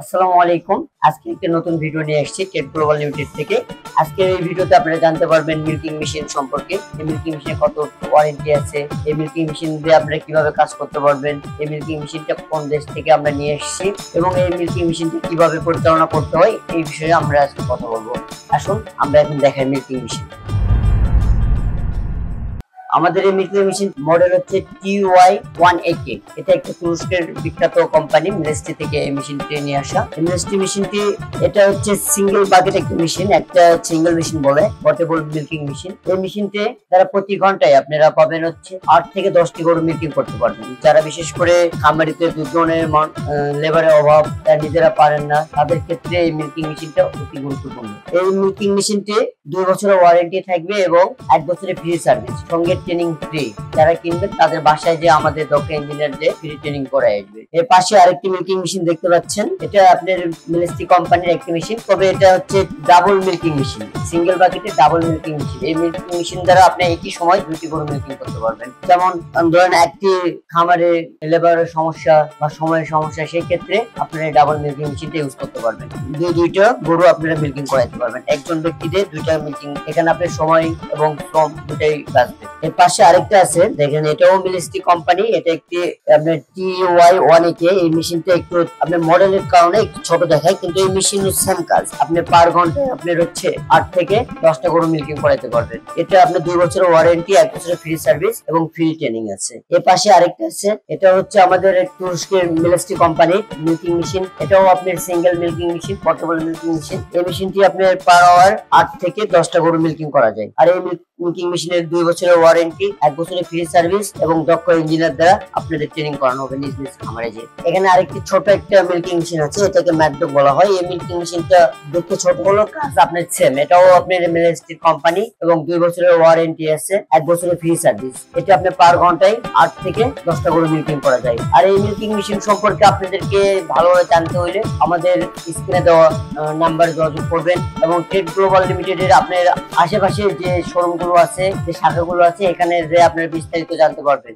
আসসালামু আলাইকুম। আজকে একটা নতুন ভিডিও নিয়ে এসেছি টেট গ্লোবাল লিমিটেড থেকে। আজকের এই ভিডিওতে আপনারা জানতে পারবেন মিল্কিং মেশিন সম্পর্কে। এই মিল্কিং মেশিনে কত ওয়ারেন্টি আছে, এই মিল্কিং মেশিন দিয়ে আপনারা কিভাবে কাজ করতে পারবেন, এই মিল্কিং মেশিনটা কোন দেশ থেকে আমরা নিয়ে এসেছি এবং এই মিল্কিং মেশিনটি কিভাবে পরিচালনা করতে হয় এই বিষয়ে আমরা আজকে কথা বলবো। আসুন আমরা এখন দেখাই মিল্কিং মেশিন। আমাদের এই মিল্কিং মেশিন মডেল হচ্ছে TY180। এটা একটা তুরস্কের বিখ্যাত কোম্পানি মিলেস্টি থেকে এই মেশিনটি নিয়ে আসা। মিলেস্টি মেশিনটি এটা হচ্ছে সিঙ্গেল বাকেট একটা মেশিন, একটা সিঙ্গেল মেশিন বলে পোর্টেবল মিল্কিং মেশিন। এই মেশিনতে তারা প্রতি ঘন্টায় আপনারা পাবেন হচ্ছে 8 থেকে 10টি গরু মিল্কিং করতে পারবেন। যারা বিশেষ করে খামারিতে দুধনের লেবারের অভাব, তারা নিজেরা পারেন না, তাদের ক্ষেত্রে এই মিল্কিং মেশিনটা অতি গুরুত্বপূর্ণ। এই মিল্কিং মেশিনটি 2 বছরের ওয়ারেন্টি থাকবে এবং 1 বছরের ফ্রি সার্ভিস, সঙ্গে ট্রেনিং ফ্রি। যারা কিনবেন তাদের বাসায় যে আমাদের দক্ষ ইঞ্জিনিয়ারদের ফ্রি ট্রেনিং করায় আসবে। এর পাশে আরেকটি মিল্কিং মেশিন দেখতে পাচ্ছেন, এটা আপনার মিলেস্টি কোম্পানির একটি মেশিন, তবে এটা হচ্ছে ডাবল মিল্কিং মেশিন, সিঙ্গেল বাকেটে ডাবল মিল্কিং মেশিন। এই মিল্কিং মেশিন দ্বারা আপনি একই সময় 2টি গরু মিল্কিং করতে পারবেন। যেমন ধরেন একটি খামারে লেবারের সমস্যা বা সময়ের সমস্যা, সেই ক্ষেত্রে আপনারা ডাবল মিল্কিং মেশিনটা ইউজ করতে পারবেন। দুইটা গরু আপনারা মিল্কিং করাতে পারবেন একজন ব্যক্তিতে, 2টা মিল্কিং। এখানে আপনার সময় এবং শ্রম দুটাই বাঁচবে। এর পাশে আরেকটা আছে দেখেন, এটাও মিলেস্টি কোম্পানি, এটা একটি আপনার TY180। এই মেশিনটা একটু আপনার মডেলের কারণে একটু ছোট দেখায়, কিন্তু এই মেশিনের সেম কাজ। আপনি পার ঘন্টায় আপনার হচ্ছে 8 থেকে 10টা গরু মিল্কিং করাতে পারবেন। এটা আপনার 2 বছরের ওয়ারেন্টি, 1 বছরের ফ্রি সার্ভিস এবং ফ্রি ট্রেনিং আছে। এর পাশে আরেকটা আছে, এটা হচ্ছে আমাদের তুরস্কের মিলেস্টি কোম্পানি মিল্কিং মেশিন। এটাও আপনার single milking machine, portable milking machine. এই মেশিনটি আপনার পার আওয়ার 8 থেকে 10টা গরু মিল্কিং করা যায়। আর এই মিল্কিং মেশিনের 2 বছরের ওয়ারেন্টি, 1 বছরের ফ্রি সার্ভিস এবং দক্ষ ইঞ্জিনিয়ার দ্বারা আপনাদের ট্রেনিং করানো হবে নিজ নিজ খামারে। যে এখানে আরেকটি ছোট একটা মিল্কিং মেশিন আছে, এটাকে ম্যাকডক বলা হয়। এই মিল্কিং মেশিনটা দেখতে ছোট হলো, কাজ আপনার সেম। এটাও আপনার মিলেস্টি কোম্পানি এবং 2 বছরের ওয়ারেন্টি আছে, 1 বছরের ফ্রি সার্ভিস। এটা আপনি পার ঘন্টায় 8 থেকে 10টা করে মিল্কিং করা যায়। আর এই মিল্কিং মেশিন সম্পর্কে আপনাদেরকে ভালোভাবে জানতে হলে আমাদের স্ক্রিনে দেওয়া নাম্বারে যোগাযোগ করবেন এবং টেট গ্লোবাল লিমিটেডের আপনার আশেপাশে যে শোরুম গুলো আছে, যে শাখাগুলো আছে, এখানে যে আপনারা বিস্তারিত জানতে পারবেন।